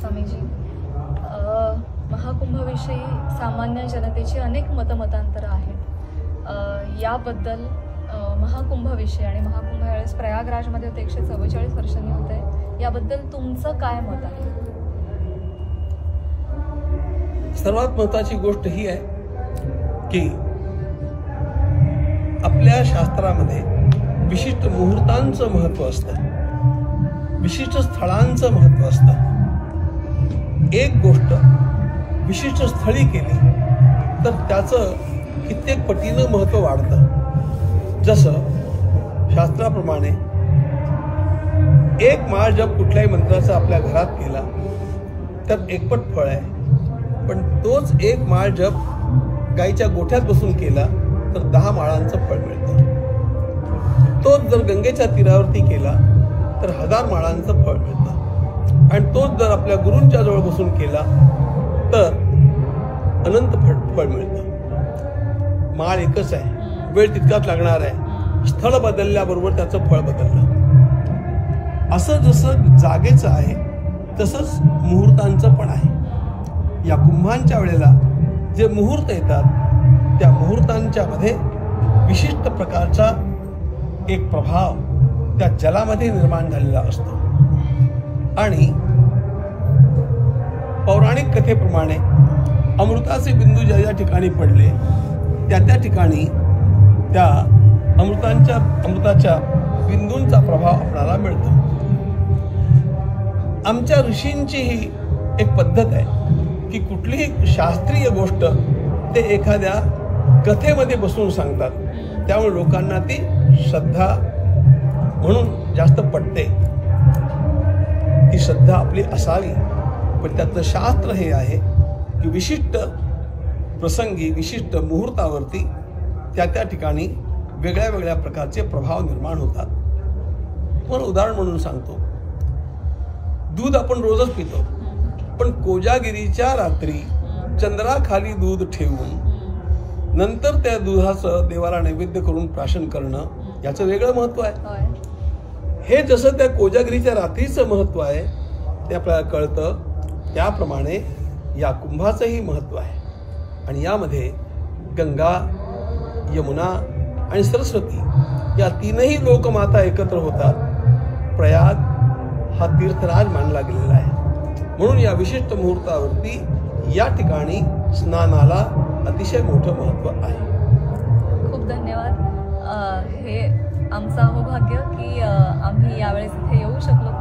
स्वामीजी, महाकुंभविषयी सामान्य जनतेची अनेक मतमतांतरं आहेत. याबद्दल महाकुंभविषयी आणि महाकुंभ यावेळेस प्रयागराजमध्ये होते, 144 वर्षांनी होत आहे, याबद्दल तुमचं काय मत आहे? सर्वात महत्त्वाची गोष्ट ही आहे की आपल्या शास्त्रामध्ये विशिष्ट मुहूर्तांचं महत्त्व असतं, विशिष्ट स्थळांचं महत्त्व असतं. एक गोष्ट विशिष्ट स्थळी केली तर त्याचं कित्येक पटीनं महत्त्व वाढतं. जसं शास्त्राप्रमाणे एक माळ जप कुठल्याही मंत्राचा आपल्या घरात केला तर एकपट फळ आहे, पण तोच एक माळ जप गाईच्या गोठ्यात बसून केला तर 10 माळांचं फळ मिळतं. तोच जर गंगेच्या तीरावरती केला तर 1000 माळांचं फळ मिळतं. आणि तोच जर आपल्या गुरूंच्या जवळ बसून केला तर अनंत फळ मिळतं. माळ एकच आहे, वेळ तितकाच लागणार आहे, स्थळ बदलल्याबरोबर त्याचं फळ बदललं. असं जसं जागेचं आहे तसंच मुहूर्तांचं पण आहे. या कुंभांच्या वेळेला जे मुहूर्त येतात त्या मुहूर्तांच्या मध्ये विशिष्ट प्रकारचा एक प्रभाव त्या जलामध्ये निर्माण झालेला असतो. आणि पौराणिक कथेप्रमाणे अमृताचे बिंदू ज्या ज्या ठिकाणी पडले त्या ठिकाणी त्या अमृताच्या बिंदूंचा प्रभाव आपल्याला मिळतो. आमच्या ऋषींची ही एक पद्धत आहे की कुठलीही शास्त्रीय गोष्ट ते एखाद्या कथेमध्ये बसून सांगतात, त्यामुळे लोकांना ती श्रद्धा म्हणून जास्त पटते. ती श्रद्धा आपली असावी, पण त्यातलं शास्त्र हे आहे की विशिष्ट प्रसंगी विशिष्ट मुहूर्तावरती त्या ठिकाणी वेगळ्या वेगळ्या प्रकारचे प्रभाव निर्माण होतात. तुम्हाला उदाहरण म्हणून सांगतो, दूध आपण रोजच पितो, पण कोजागिरीच्या रात्री चंद्राखाली दूध ठेवून नंतर त्या दुधाचं देवाला नैवेद्य करून प्राशन करणं याचं वेगळं महत्त्व आहे. हे जसं त्या कोजागिरीच्या रात्रीचं महत्त्व आहे ते आपल्याला कळतं, त्याप्रमाणे या कुंभाचंही महत्त्व आहे. आणि यामध्ये गंगा, यमुना आणि सरस्वती या तीनही लोकमाता एकत्र होतात. प्रयाग हा तीर्थराज मानला गेलेला आहे, म्हणून या विशिष्ट मुहूर्तावरती या ठिकाणी स्नानाला अतिशय मोठं महत्त्व आहे. खूप धन्यवाद. हे आमचं अहोभाग्य की आम्ही यावेळेस इथे येऊ शकलो.